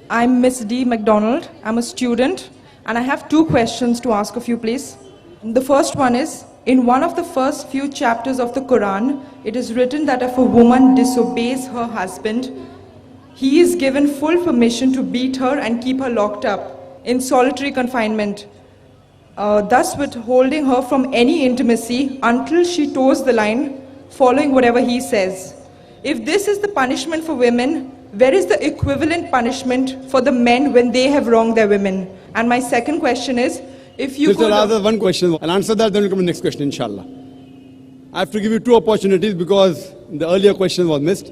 I'm Miss D. McDonald. I'm a student, and I have 2 questions to ask of you, please. The first one is, in one of the first few chapters of the Quran, it is written that if a woman disobeys her husband, he is given full permission to beat her and keep her locked up in solitary confinement, thus withholding her from any intimacy until she toes the line, following whatever he says. If this is the punishment for women, where is the equivalent punishment for the men when they have wronged their women? And my second question is, if you could... I'll one question. I'll answer that, then we'll come to the next question, inshallah. I have to give you 2 opportunities because the earlier question was missed.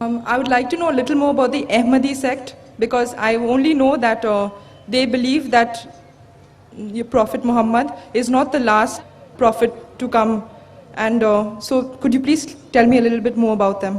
I would like to know a little more about the Ahmadi sect, because I only know that they believe that your Prophet Muhammad is not the last prophet to come. And so could you please tell me a little bit more about them?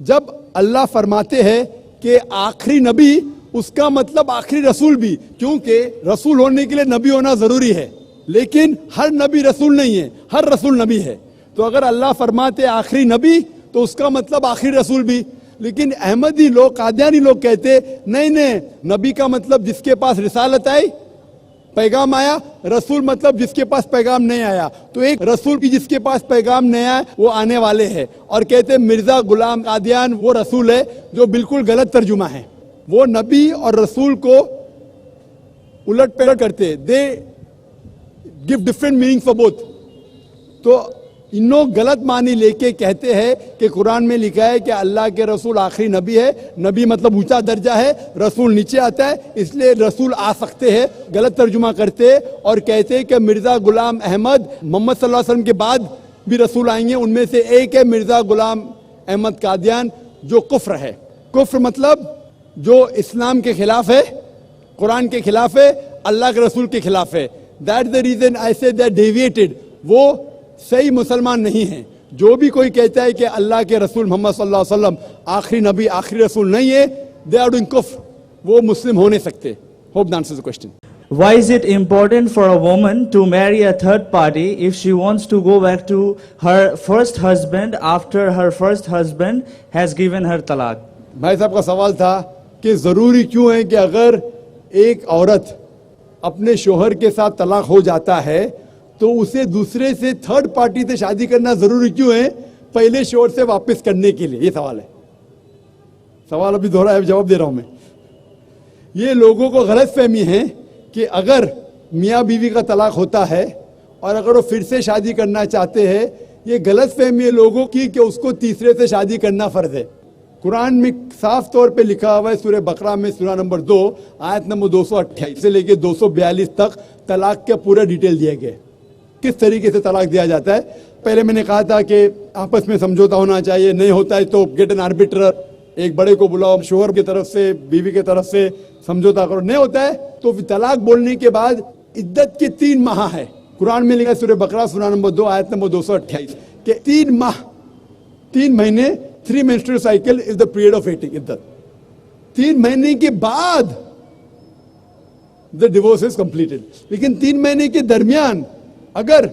جب اللہ فرماتے ہیں کہ آخری نبی, اس کا مطلب آخری رسول بھی, کیونکہ رسول ہونے کے لیے نبی ہونا ضروری ہے, لیکن ہر نبی رسول نہیں ہے, ہر رسول نبی ہے. تو اگر اللہ فرماتے آخری نبی تو اس کا مطلب آخری رسول بھی. لیکن احمدی لوگ, قادیانی لوگ کہتے نہیں, نبی کا مطلب جس کے پاس رسالت آئی, پیغام آیا, رسول مطلب جس کے پاس پیغام نہیں آیا. تو ایک رسول کی جس کے پاس پیغام نہیں آیا وہ آنے والے ہیں, اور کہتے مرزا غلام قادیان وہ رسول ہے, جو بالکل غلط ترجمہ ہے. وہ نبی اور رسول کو الٹ پلٹ کرتے, they gave different meaning for both. تو انہوں غلط معنی لے کے کہتے ہیں کہ قرآن میں لکھا ہے کہ اللہ کے رسول آخری نبی ہے, نبی مطلب اونچا درجہ ہے, رسول نیچے آتا ہے, اس لیے رسول آ سکتے ہیں. غلط ترجمہ کرتے اور کہتے کہ مرزا غلام احمد محمد صلی اللہ علیہ وسلم کے بعد بھی رسول آئیں گے, ان میں سے ایک ہے مرزا غلام احمد قادیان, جو کفر ہے. کفر مطلب جو اسلام کے خلاف ہے, قرآن کے خلاف ہے, اللہ کے رسول کے خلاف ہے. That the reason I say they deviated. وہ صحیح مسلمان نہیں ہیں. جو بھی کوئی کہتا ہے کہ اللہ کے رسول محمد صلی اللہ علیہ وسلم آخری نبی آخری رسول نہیں ہے, they are doing kufr. وہ مسلم ہو نہیں سکتے. Hope that answers the question. Why is it important for a woman to marry a third party if she wants to go back to her first husband after her first husband has given her talaq? بھائی صاحب کا سوال تھا کہ ضروری کیوں ہے کہ اگر ایک عورت اپنے شوہر کے ساتھ طلاق ہو جاتا ہے تو اسے دوسرے سے تھرڈ پارٹی سے شادی کرنا ضروری کیوں ہے پہلے شوہر سے واپس کرنے کے لیے. یہ سوال ہے. سوال ابھی دوہرا ہے, جواب دے رہا ہوں میں. یہ لوگوں کو غلط فہمی ہے کہ اگر میاں بیوی کا طلاق ہوتا ہے اور اگر وہ پھر سے شادی کرنا چاہتے ہیں, یہ غلط فہمی ہے لوگوں کی کہ اس کو تیسرے سے شادی کرنا فرض ہے. قرآن میں صاف طور پہ لکھا ہوا ہے سورہ بقرہ میں سورہ نمبر 2 آیت نمبر 228 سے لے کے 242 تک طلاق کا پورا ڈیٹیل دیا گیا ہے, کس طریقے سے طلاق دیا جاتا ہے. پہلے میں نے کہا تھا کہ آپس میں سمجھوتا ہونا چاہیے, نہیں ہوتا ہے تو گیٹ این آربیٹر, ایک بڑے کو بلاؤ, شوہر کی طرف سے بیوی کی طرف سے سمجھوتا کرو. نہیں ہوتا ہے تو طلاق بولنے کے بعد عدت کے 3 ماہ ہے. قرآن میں لکھا ہے سورہ بقرہ سورہ نمبر 2 آیت نمبر 228 کہ 3 ماہ 3 مہینے 3 menstrual cycle is the period of waiting. عدت 3 مہینے کے بعد the divorce is completed. لیکن 3 مہینے کے درمیان اگر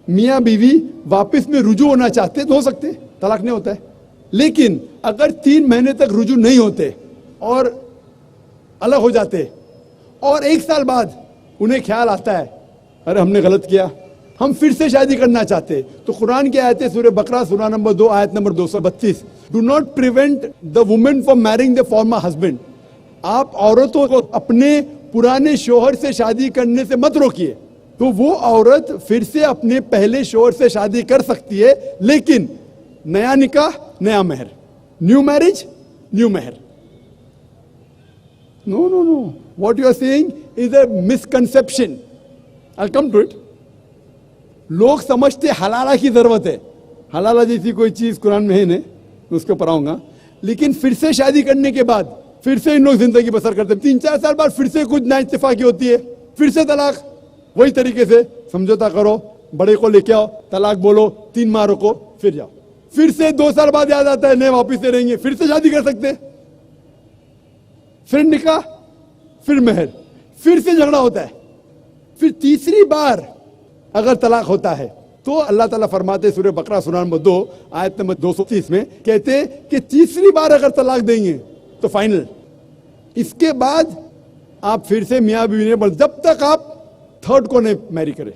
میاں بیوی واپس میں رجوع ہونا چاہتے تو ہو سکتے, طلاق نہیں ہوتا ہے. لیکن اگر 3 مہینے تک رجوع نہیں ہوتے اور الگ ہو جاتے اور 1 سال بعد انہیں خیال آتا ہے ارے ہم نے غلط کیا, ہم پھر سے شادی کرنا چاہتے, تو قرآن کی آیت ہے سورہ بقرہ سورہ نمبر 2 آیت number 232 do not prevent the woman from marrying the former husband. آپ عورتوں کو اپنے پرانے شوہر سے شادی کرنے سے مت روکیے. تو وہ عورت پھر سے اپنے پہلے شوہر سے شادی کر سکتی ہے, لیکن نیا نکاح نیا مہر, نیو میرج نیو مہر. No no no, what you are seeing is a misconception. I'll come to it. لوگ سمجھتے حلالہ کی ضرورت ہے, حلالہ جیسی کوئی چیز قرآن میں ہے نہیں, اس کو پڑھاؤں گا. لیکن پھر سے شادی کرنے کے بعد پھر سے ان لوگ زندگی بسر کرتے ہیں, 3-4 سال بعد پھر سے کچھ نا اتفاقی ہوتی ہے, پھر سے طلاق. وہی طریقے سے سمجھوتا کرو, بڑے کو لے کے آؤ, طلاق بولو, 3 ماہ رکو, پھر جاؤ. پھر سے 2 سال بعد یاد آتا ہے نہیں واپس سے رہیں گے, پھر سے شادی کر سکتے, پھر نکاح پھر مہر, پھر سے جھگڑا ہوتا ہے. پھر تیسری بار اگر طلاق ہوتا ہے تو اللہ تعالیٰ فرماتے سورہ بقرہ سورہ نمبر 2 آیت نمبر 230 میں کہتے کہ تیسری بار اگر طلاق دیں گے تو فائنل. اس کے بعد آپ پھر سے میاں بیوی نے بڑھ, جب تک آپ تھرڈ کو نہیں میری کرے.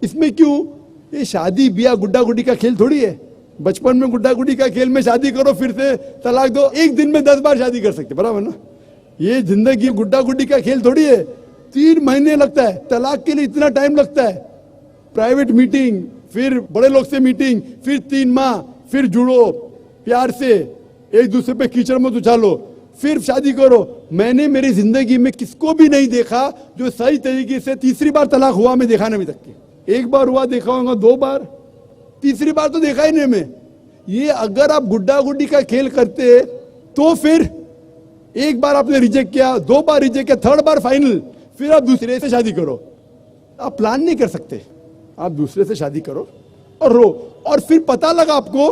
اس میں کیوں, یہ شادی بیاہ گڈا گڈی کا کھیل تھوڑی ہے. بچپن میں گڈا گڈی کا کھیل میں شادی کرو پھر سے طلاق دو, ایک دن میں 10 بار شادی کر سکتے, برابر نا. یہ زندگی گڈا گڈی کا کھیل تھوڑی ہے. 3 مہینے لگتا ہے طلاق کے لیے, اتنا ٹائم لگتا ہے. پرائیویٹ میٹنگ, پھر بڑے لوگ سے میٹنگ, پھر 3 ماہ, پھر جڑو پیار سے, ایک دوسرے پہ کیچڑ مت اچھالو, پھر شادی کرو. میں نے میری زندگی میں کس کو بھی نہیں دیکھا جو صحیح طریقے سے تیسری بار طلاق ہوا, میں دیکھا نہیں ابھی تک. 1 بار ہوا دیکھا ہوگا, 2 بار, تیسری بار تو دیکھا ہی نہیں میں. یہ اگر آپ گڈا گڈی کا کھیل کرتے تو پھر 1 بار آپ نے ریجیکٹ کیا, 2 بار ریجیکٹ کیا, 3rd بار فائنل, پھر آپ دوسرے سے شادی کرو. آپ پلان نہیں کر سکتے, آپ دوسرے سے شادی کرو اور رو, اور پھر پتہ لگا آپ کو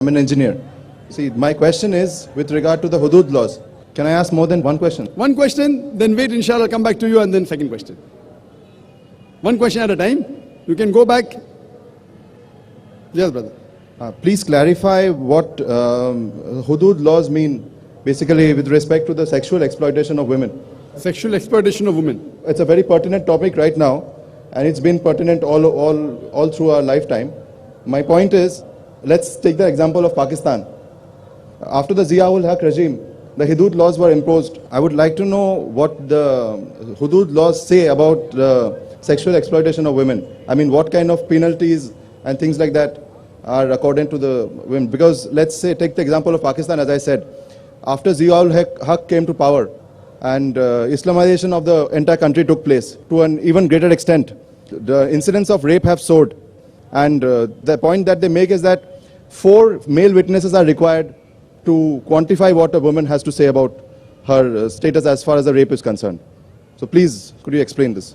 I'm an engineer. See, my question is with regard to the hudud laws. Can I ask more than one question? One question, then wait, inshallah, I'll come back to you, and then second question. One question at a time. You can go back. Yes, brother. Please clarify what hudud laws mean, basically with respect to the sexual exploitation of women. Sexual exploitation of women. It's a very pertinent topic right now, and it's been pertinent all through our lifetime. My point is, let's take the example of Pakistan. After the Zia-ul-Haq regime, the hudud laws were imposed. I would like to know what the hudud laws say about sexual exploitation of women. I mean, what kind of penalties and things like that are according to the women. Because let's say, take the example of Pakistan, as I said, after Zia-ul-Haq came to power and Islamization of the entire country took place to an even greater extent, the incidents of rape have soared. And the point that they make is that 4 male witnesses are required to quantify what a woman has to say about her status as far as the rape is concerned. So please, could you explain this?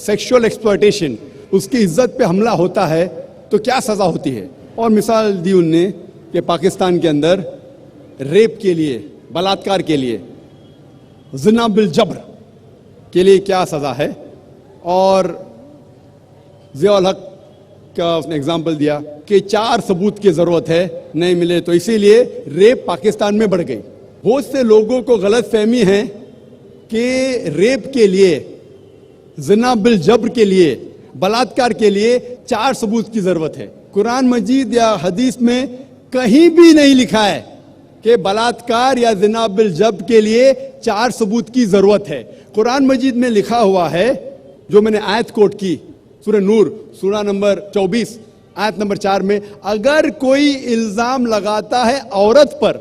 Sexual exploitation, اس کی عزت پہ حملہ ہوتا ہے تو کیا سزا ہوتی ہے. اور مثال دی ان نے کہ پاکستان کے اندر ریپ کے لیے, بلاత్కాر کے لیے, زنا بالجبر کے لیے کیا سزا ہے. اور ضیاء الحق کا اس نے اگزامپل دیا کہ 4 ثبوت کی ضرورت ہے, نہیں ملے تو اسی لیے ریپ پاکستان میں بڑھ گئی. بہت سے لوگوں کو غلط فہمی ہے کہ ریپ کے لیے, زنا بالجبر کے لیے, بلاత్కాر کے لیے 4 ثبوت کی ضرورت ہے. قرآن مجید یا حدیث میں کہیں بھی نہیں لکھا ہے کہ بلاత్కాر یا زنا بالجبر کے لیے 4 ثبوت کی ضرورت ہے. قرآن مجید میں لکھا ہوا ہے, جو میں نے آیت کوٹ کی, سورہ نور سورہ نمبر 24 آیت نمبر 4 میں, اگر کوئی الزام لگاتا ہے عورت پر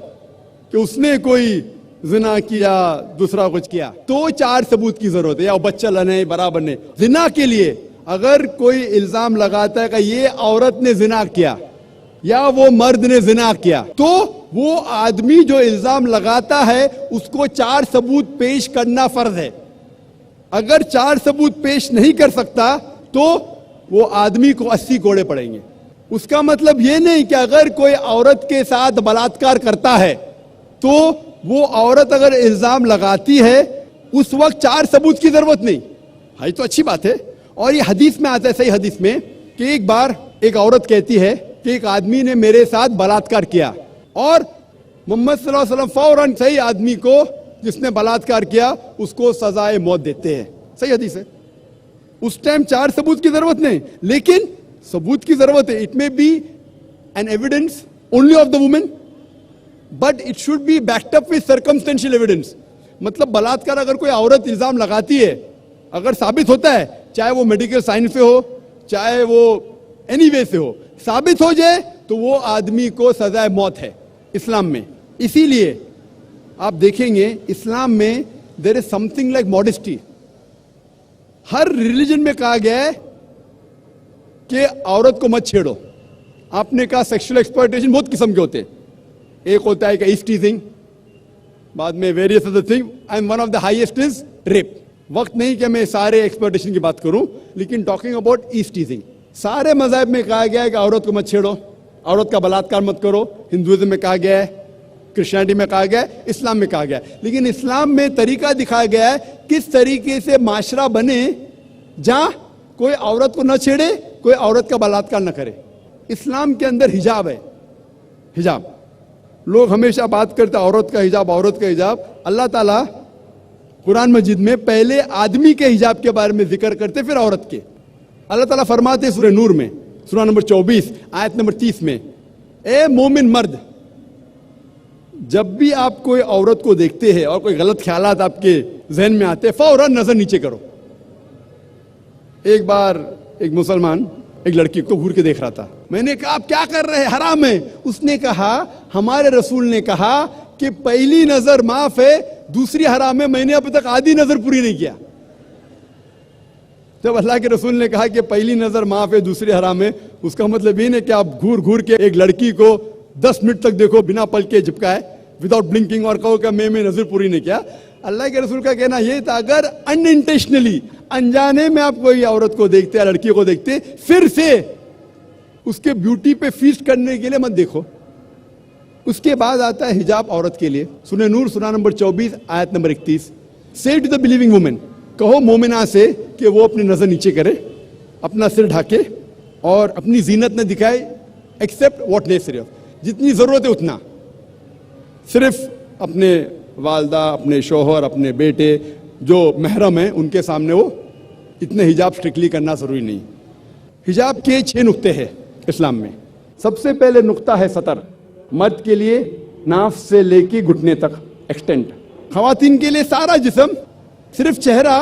کہ اس نے کوئی زنا کیا, دوسرا کچھ کیا, تو 4 ثبوت کی ضرورت ہے. یا بچہ لنے برابر نے. زنا کے لیے اگر کوئی الزام لگاتا ہے کہ یہ عورت نے زنا کیا یا وہ مرد نے زنا کیا, تو وہ آدمی جو الزام لگاتا ہے اس کو 4 ثبوت پیش کرنا فرض ہے. اگر 4 ثبوت پیش نہیں کر سکتا تو وہ آدمی کو 80 کوڑے پڑیں گے. اس کا مطلب یہ نہیں کہ اگر کوئی عورت کے ساتھ بلاత్కాر کرتا ہے تو وہ عورت اگر الزام لگاتی ہے اس وقت 4 ثبوت کی ضرورت نہیں. ہاں تو اچھی بات ہے. اور یہ حدیث میں آتا ہے, صحیح حدیث میں, کہ ایک بار ایک عورت کہتی ہے کہ ایک آدمی نے میرے ساتھ بلاత్కాر کیا, اور محمد صلی اللہ علیہ وسلم فوراً صحیح آدمی کو جس نے بلاత్కాر کیا اس کو سزائے موت دیتے ہیں. صحیح حدیث ہے. اس ٹائم 4 ثبوت کی ضرورت نہیں, لیکن ثبوت کی ضرورت ہے. It may be an evidence only of the woman, but it should be backed up with circumstantial evidence. مطلب بلاత్కాر اگر کوئی عورت الزام لگاتی ہے, اگر ثابت ہوتا ہے, چاہے وہ میڈیکل سائنس سے ہو, چاہے وہ اینی وے سے ہو, ثابت ہو جائے تو وہ آدمی کو سزائے موت ہے اسلام میں. اسی لیے آپ دیکھیں گے اسلام میں دیر از سم تھنگ لائک ماڈسٹی. ہر ریلیجن میں کہا گیا ہے کہ عورت کو مت چھیڑو. آپ نے کہا سیکشل ایکسپلائٹیشن بہت قسم کے ہوتے ہیں. ایک ہوتا ہے کہ ایس ٹیزنگ, بعد میں various other thing, and one of the highest is rape. وقت نہیں کہ میں سارے ایکسپلائٹیشن کی بات کروں, لیکن ٹاکنگ اباؤٹ ایس ٹیزنگ. سارے مذاہب میں کہا گیا ہے کہ عورت کو مت چھیڑو, عورت کا بلاత్కాر مت کرو. ہندوازم میں کہا گیا ہے, کرسچینٹی میں کہا گیا ہے, اسلام میں کہا گیا ہے. لیکن اسلام میں طریقہ دکھایا گیا ہے کس طریقے سے معاشرہ بنے جہاں کوئی عورت کو نہ چھیڑے, کوئی عورت کا بلاత్కాر نہ کرے. اسلام کے اندر حجاب ہے. حجاب, لوگ ہمیشہ بات کرتے عورت کا حجاب, عورت کا حجاب. اللہ تعالیٰ قرآن مجید میں پہلے آدمی کے حجاب کے بارے میں ذکر کرتے, پھر عورت کے. اللہ تعالیٰ فرماتے ہیں سورہ نور میں سورہ نمبر 24 آیت نمبر 30 میں, اے مومن مرد, جب بھی آپ کوئی عورت کو دیکھتے ہیں اور کوئی غلط خیالات آپ کے ذہن میں آتے ہیں, فوراً نظر نیچے کرو. ایک بار ایک مسلمان ایک لڑکی کو گھور کے دیکھ رہا تھا. میں نے کہا آپ کیا کر رہے ہیں, حرام ہے. اس نے کہا ہمارے رسول نے کہا کہ پہلی نظر معاف ہے, دوسری حرام ہے. میں نے ابھی تک آدھی نظر پوری نہیں کیا. جب اللہ کے رسول نے کہا کہ پہلی نظر معاف ہے, دوسری حرام ہے, اس کا مطلب یہ نہیں کہ آپ گھور گھور کے ایک لڑکی کو 10 منٹ تک دیکھو بنا پل کے جھپکائے, وداؤٹ بلنکنگ, اور کہو کہ میں نظر پوری نہیں کیا. اللہ کے رسول کا کہنا یہ تھا اگر ان انٹینشنلی, انجانے میں آپ کوئی عورت کو دیکھتے یا لڑکی کو دیکھتے, پھر سے اس کے بیوٹی پہ فیسٹ کرنے کے لیے مت دیکھو. اس کے بعد آتا ہے حجاب عورت کے لیے. سورہ نور سورہ نمبر 24 آیت number 31, say to the believing woman, کہو مومنہ سے کہ وہ اپنی نظر نیچے کرے, اپنا سر ڈھاکے اور اپنی زینت نہ دکھائے, ایکسیپٹ واٹ نیسری, جتنی ضرورت ہے اتنا. صرف اپنے والدہ, اپنے شوہر, اپنے بیٹے جو محرم ہیں ان کے سامنے وہ اتنے حجاب اسٹرکٹلی کرنا ضروری نہیں. حجاب کے 6 نقطے ہیں اسلام میں. سب سے پہلے نقطہ ہے سطر. مرد کے لیے ناف سے لے کے گھٹنے تک ایکسٹینٹ. خواتین کے لیے سارا جسم, صرف چہرہ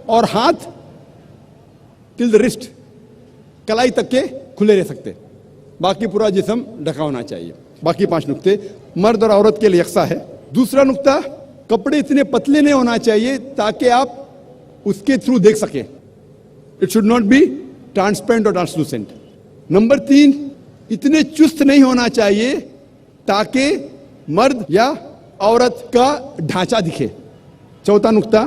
اور ہاتھ ٹل دی رسٹ, کلائی تک کے کھلے رہ سکتے, باقی پورا جسم ڈھکا ہونا چاہیے. باقی 5 نقطے مرد اور عورت کے لیے یکساں ہے. دوسرا نقطہ, کپڑے اتنے پتلے نہیں ہونا چاہیے تاکہ آپ اس کے تھرو دیکھ سکیں. It should not be transparent اور ٹرانسلوسنٹ. نمبر 3, اتنے چست نہیں ہونا چاہیے تاکہ مرد یا عورت کا ڈھانچہ دکھے. چوتھا نقطہ,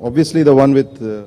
Obviously the one with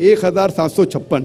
1756,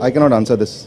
I cannot answer this.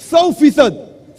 100%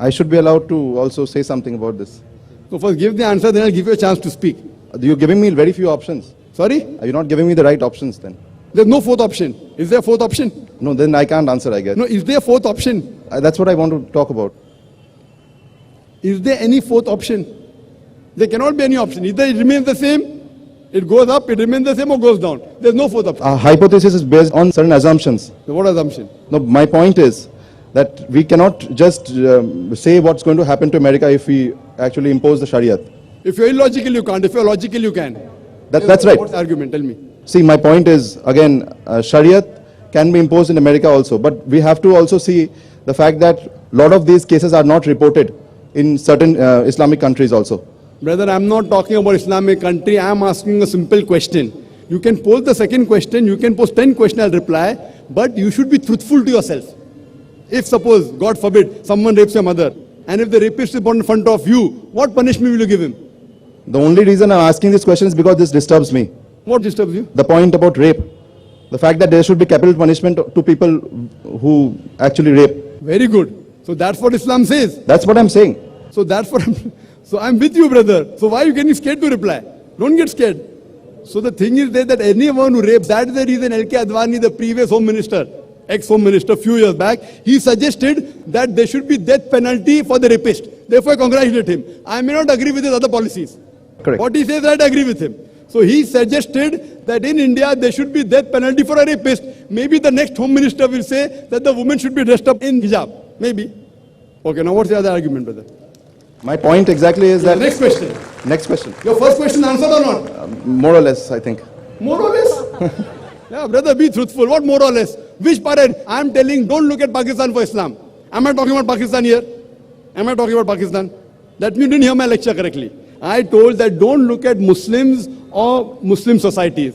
I should be allowed to also say something about this. So first give the answer, then I'll give you a chance to speak. You're giving me very few options. Sorry? Are you not giving me the right options then? There's no fourth option. Is there a fourth option? No, then I can't answer, I guess. No, is there a fourth option? That's what I want to talk about. Is there any fourth option? There cannot be any option. Either it remains the same, it goes up, it remains the same, or goes down. There's no fourth option. Hypothesis is based on certain assumptions. So what assumption? No, my point is that we cannot just say what's going to happen to America if we actually impose the Shariat. If you're illogical, you can't. If you're logical, you can. That's right. What's the argument? Tell me. See, my point is, again, Shariat can be imposed in America also, but we have to also see the fact that a lot of these cases are not reported in certain Islamic countries also. Brother, I'm not talking about Islamic country. I'm asking a simple question. You can pose the second question, you can pose 10 questions, I'll reply, but you should be truthful to yourself. If suppose, God forbid, someone rapes your mother, and if the rapist is born in front of you, what punishment will you give him? The only reason I'm asking this question is because this disturbs me. What disturbs you? The point about rape. The fact that there should be capital punishment to people who actually rape. Very good. So that's what Islam says. That's what I'm saying. So that's what so I'm with you, brother. So why are you getting scared to reply? Don't get scared. So the thing is that anyone who rapes, that is the reason L.K. Advani, the previous home minister, ex-home minister, few years back, he suggested that there should be death penalty for the rapist. Therefore, I congratulate him. I may not agree with his other policies. Correct. What he says, I agree with him. So he suggested that in India, there should be death penalty for a rapist. Maybe the next home minister will say that the woman should be dressed up in hijab. Maybe. Okay, now what's the other argument, brother? My point exactly is that... Next question. Next question. Your first question answered or not? More or less, I think. More or less? Yeah, brother, be truthful. What more or less? Which parent? I'm telling, don't look at Pakistan for Islam. Am I talking about Pakistan here? Am I talking about Pakistan? That means you didn't hear my lecture correctly. I told that don't look at Muslims or Muslim societies.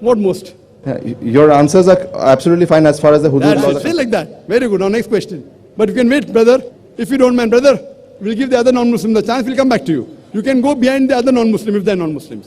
What most? Your answers are absolutely fine as far as the hudud That's laws it. are Say like that. Very good. Now next question. But you can wait, brother. If you don't mind, brother, we'll give the other non-Muslim the chance. We'll come back to you. You can go behind the other non-Muslim if they're non-Muslims.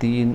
3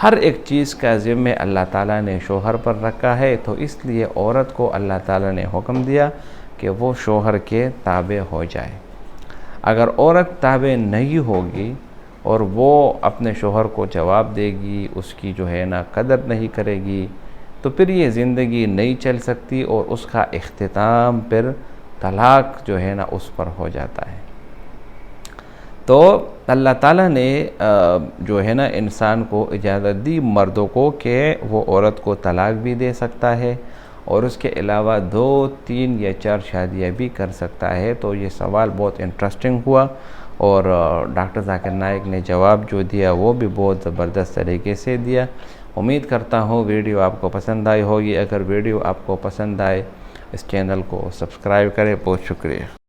ہر ایک چیز کا ذمہ اللہ تعالیٰ نے شوہر پر رکھا ہے، تو اس لیے عورت کو اللہ تعالیٰ نے حکم دیا کہ وہ شوہر کے تابع ہو جائے۔ اگر عورت تابع نہیں ہوگی اور وہ اپنے شوہر کو جواب دے گی، اس کی جو ہے نا قدر نہیں کرے گی، تو پھر یہ زندگی نہیں چل سکتی اور اس کا اختتام پھر طلاق جو ہے نا اس پر ہو جاتا ہے۔ تو اللہ تعالیٰ نے جو ہے نا انسان کو اجازت دی مردوں کو کہ وہ عورت کو طلاق بھی دے سکتا ہے اور اس کے علاوہ 2، 3 یا 4 شادیاں بھی کر سکتا ہے۔ تو یہ سوال بہت انٹرسٹنگ ہوا اور ڈاکٹر ذاکر نائک نے جواب جو دیا وہ بھی بہت زبردست طریقے سے دیا۔ امید کرتا ہوں ویڈیو آپ کو پسند آئی ہوگی۔ اگر ویڈیو آپ کو پسند آئے اس چینل کو سبسکرائب کریں۔ بہت شکریہ۔